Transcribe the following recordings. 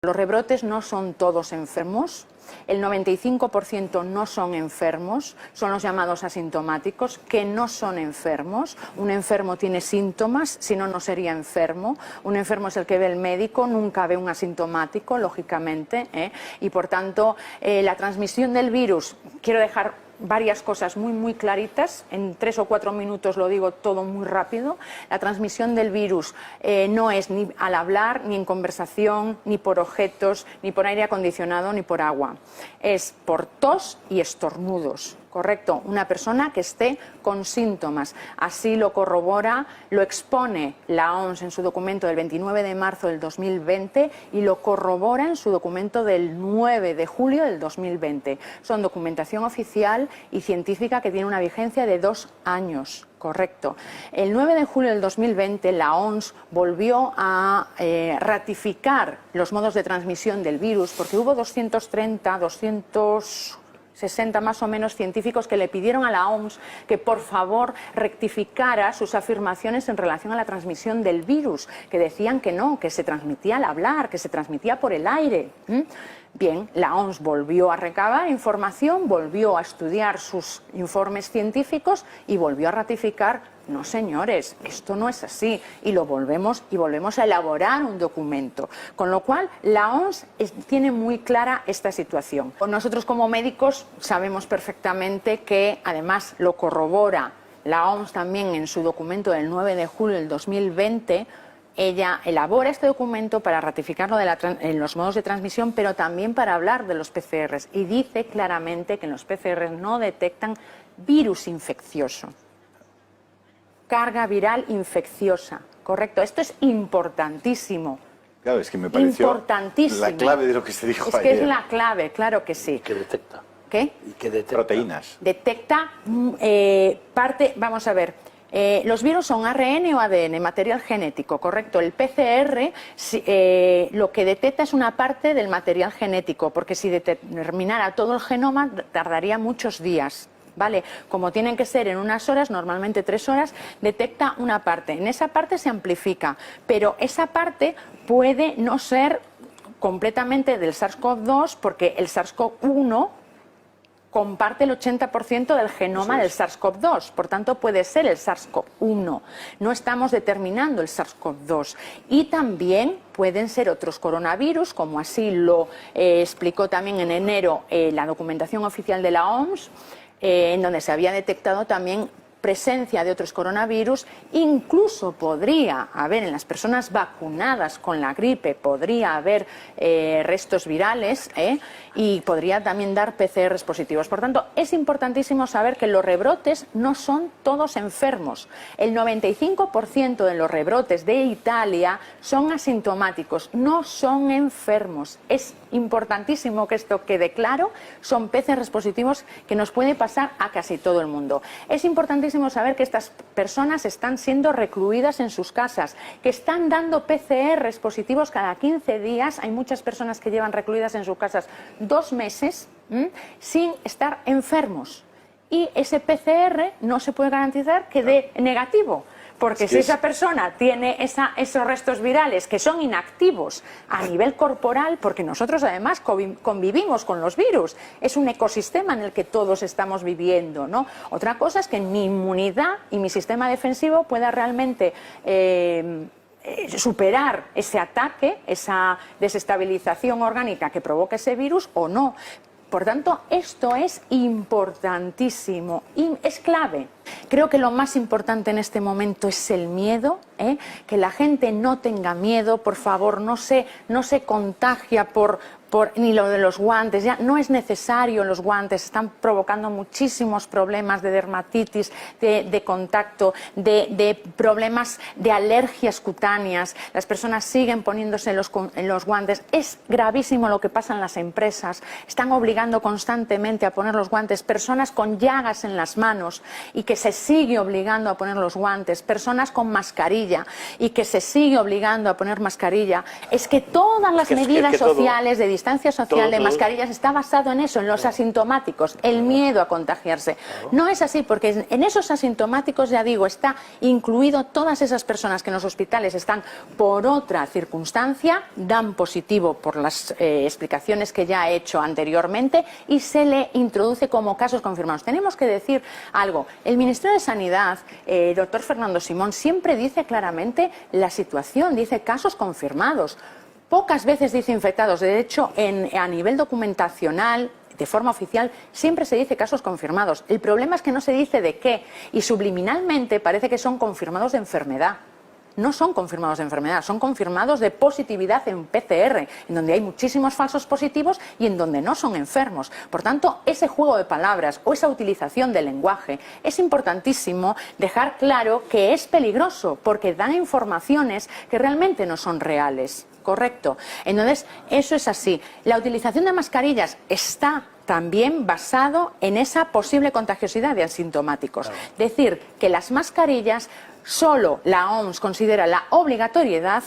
Los rebrotes no son todos enfermos, el 95% no son enfermos, son los llamados asintomáticos, que no son enfermos. Un enfermo tiene síntomas, si no, no sería enfermo. Un enfermo es el que ve el médico, nunca ve un asintomático, lógicamente, y por tanto la transmisión del virus, quiero dejar varias cosas muy claritas, en 3 o 4 minutos lo digo todo muy rápido. La transmisión del virus no es ni al hablar, ni en conversación, ni por objetos, ni por aire acondicionado, ni por agua. Es por tos y estornudos. Correcto, una persona que esté con síntomas. Así lo corrobora, lo expone la OMS en su documento del 29 de marzo del 2020 y lo corrobora en su documento del 9 de julio del 2020. Son documentación oficial y científica que tiene una vigencia de 2 años. Correcto. El 9 de julio del 2020 la OMS volvió a ratificar los modos de transmisión del virus porque hubo 260 más o menos científicos que le pidieron a la OMS que por favor rectificara sus afirmaciones en relación a la transmisión del virus, que decían que no, que se transmitía al hablar, que se transmitía por el aire. Bien, la OMS volvió a recabar información, volvió a estudiar sus informes científicos y volvió a ratificar: no, señores, esto no es así, y volvemos a elaborar un documento. Con lo cual, la OMS tiene muy clara esta situación. Nosotros como médicos sabemos perfectamente que, además, lo corrobora la OMS también en su documento del 9 de julio del 2020, ella elabora este documento para ratificarlo en los modos de transmisión, pero también para hablar de los PCRs, y dice claramente que en los PCRs no detectan virus infeccioso. Carga viral infecciosa, correcto. Esto es importantísimo. Claro, es que me pareció la clave de lo que se dijo ayer. Es que es la clave, claro que sí. ¿Qué detecta? ¿Qué? ¿Y qué detecta? Proteínas. Detecta vamos a ver, los virus son ARN o ADN, material genético, correcto. El PCR lo que detecta es una parte del material genético, porque si determinara todo el genoma tardaría muchos días. ¿Vale? Como tienen que ser en unas horas, normalmente 3 horas, detecta una parte. En esa parte se amplifica, pero esa parte puede no ser completamente del SARS-CoV-2 porque el SARS-CoV-1 comparte el 80% del genoma del SARS-CoV-2, por tanto puede ser el SARS-CoV-1. No estamos determinando el SARS-CoV-2. Y también pueden ser otros coronavirus, como así lo explicó también en enero la documentación oficial de la OMS, en donde se había detectado también presencia de otros coronavirus. Incluso podría haber en las personas vacunadas con la gripe, podría haber restos virales y podría también dar PCRs positivos. Por tanto, es importantísimo saber que los rebrotes no son todos enfermos. El 95% de los rebrotes de Italia son asintomáticos, no son enfermos. Es importantísimo que esto quede claro, son PCRs positivos que nos puede pasar a casi todo el mundo. Es importantísimo saber que estas personas están siendo recluidas en sus casas, que están dando PCRs positivos cada 15 días. Hay muchas personas que llevan recluidas en sus casas 2 meses sin estar enfermos. Y ese PCR no se puede garantizar que dé negativo. Porque si esa persona tiene esos restos virales que son inactivos a nivel corporal, porque nosotros además convivimos con los virus, es un ecosistema en el que todos estamos viviendo, ¿no? Otra cosa es que mi inmunidad y mi sistema defensivo pueda realmente superar ese ataque, esa desestabilización orgánica que provoca ese virus o no. Por tanto, esto es importantísimo y es clave. Creo que lo más importante en este momento es el miedo, que la gente no tenga miedo, por favor, no se contagia ni lo de los guantes, ya no es necesario los guantes, están provocando muchísimos problemas de dermatitis, de contacto, de problemas de alergias cutáneas. Las personas siguen poniéndose los guantes. Es gravísimo lo que pasa en las empresas, están obligando constantemente a poner los guantes personas con llagas en las manos y que que se sigue obligando a poner los guantes, personas con mascarilla y que se sigue obligando a poner mascarilla, es que todas las medidas sociales, de distancia social, de mascarillas, está basado en eso, en los asintomáticos, el miedo a contagiarse. No es así, porque en esos asintomáticos, ya digo, está incluido todas esas personas que en los hospitales están por otra circunstancia, dan positivo por las explicaciones que ya he hecho anteriormente y se le introduce como casos confirmados. Tenemos que decir algo. El Ministerio de Sanidad, doctor Fernando Simón, siempre dice claramente la situación, dice casos confirmados. Pocas veces dice infectados. De hecho, a nivel documentacional, de forma oficial, siempre se dice casos confirmados. El problema es que no se dice de qué, y subliminalmente parece que son confirmados de enfermedad. No son confirmados de enfermedad, son confirmados de positividad en PCR, en donde hay muchísimos falsos positivos y en donde no son enfermos. Por tanto, ese juego de palabras o esa utilización del lenguaje es importantísimo dejar claro que es peligroso, porque dan informaciones que realmente no son reales. Correcto. Entonces, eso es así. La utilización de mascarillas está también basado en esa posible contagiosidad de asintomáticos. Claro. Decir que las mascarillas solo la OMS considera la obligatoriedad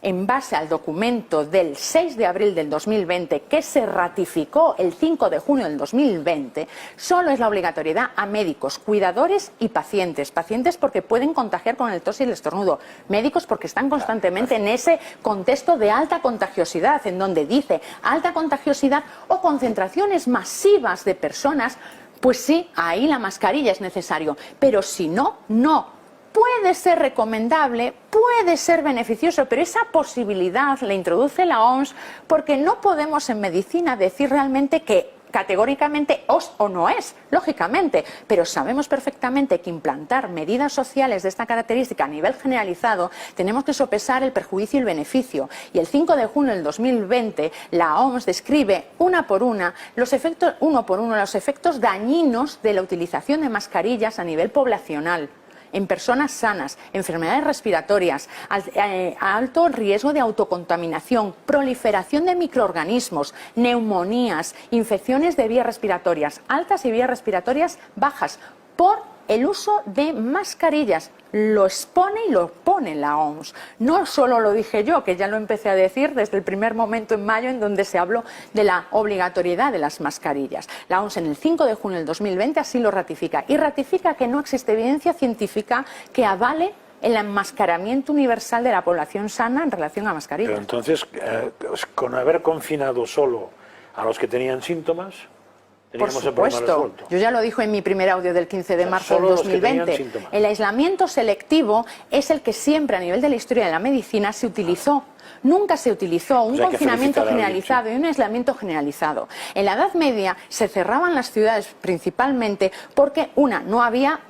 en base al documento del 6 de abril del 2020 que se ratificó el 5 de junio del 2020, solo es la obligatoriedad a médicos, cuidadores y pacientes. Pacientes porque pueden contagiar con el tos y el estornudo. Médicos porque están constantemente en ese contexto de alta contagiosidad, en donde dice alta contagiosidad o concentraciones masivas de personas, pues sí, ahí la mascarilla es necesario. Pero si no, no. Puede ser recomendable, puede ser beneficioso, pero esa posibilidad la introduce la OMS porque no podemos en medicina decir realmente que categóricamente o no es, lógicamente, pero sabemos perfectamente que implantar medidas sociales de esta característica a nivel generalizado tenemos que sopesar el perjuicio y el beneficio. Y el 5 de junio del 2020 la OMS describe uno por uno los efectos dañinos de la utilización de mascarillas a nivel poblacional, en personas sanas, enfermedades respiratorias, alto riesgo de autocontaminación, proliferación de microorganismos, neumonías, infecciones de vías respiratorias altas y vías respiratorias bajas, por el uso de mascarillas. Lo expone y lo pone la OMS. No solo lo dije yo, que ya lo empecé a decir desde el primer momento en mayo en donde se habló de la obligatoriedad de las mascarillas. La OMS en el 5 de junio del 2020 así lo ratifica y ratifica que no existe evidencia científica que avale el enmascaramiento universal de la población sana en relación a mascarillas. Pero entonces, con haber confinado solo a los que tenían síntomas, por supuesto, yo ya lo dije en mi primer audio del 15 de marzo del 2020. El aislamiento selectivo es el que siempre a nivel de la historia de la medicina se utilizó. Nunca se utilizó un confinamiento generalizado y un aislamiento generalizado. En la Edad Media se cerraban las ciudades principalmente porque, no había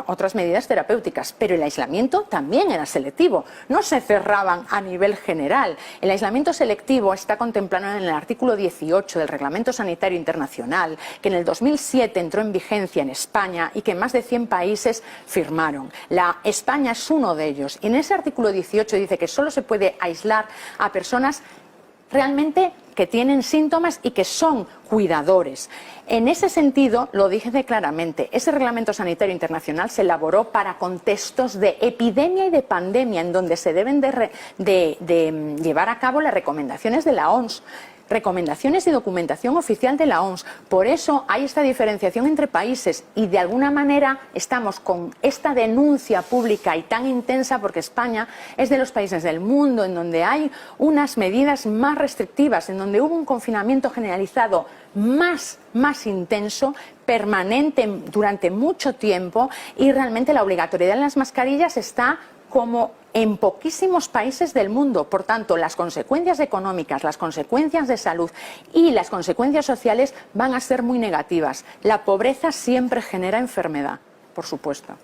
otras medidas terapéuticas, pero el aislamiento también era selectivo. No se cerraban a nivel general. El aislamiento selectivo está contemplado en el artículo 18 del Reglamento Sanitario Internacional, que en el 2007 entró en vigencia en España y que más de 100 países firmaron. España es uno de ellos. Y en ese artículo 18 dice que solo se puede aislar a personas realmente que tienen síntomas y que son cuidadores. En ese sentido, lo dije claramente, ese Reglamento Sanitario Internacional se elaboró para contextos de epidemia y de pandemia, en donde se deben de llevar a cabo las recomendaciones de la OMS. Recomendaciones y documentación oficial de la OMS. Por eso hay esta diferenciación entre países y de alguna manera estamos con esta denuncia pública y tan intensa porque España es de los países del mundo en donde hay unas medidas más restrictivas, en donde hubo un confinamiento generalizado más intenso, permanente durante mucho tiempo y realmente la obligatoriedad de las mascarillas está como en poquísimos países del mundo. Por tanto, las consecuencias económicas, las consecuencias de salud y las consecuencias sociales van a ser muy negativas. La pobreza siempre genera enfermedad, por supuesto.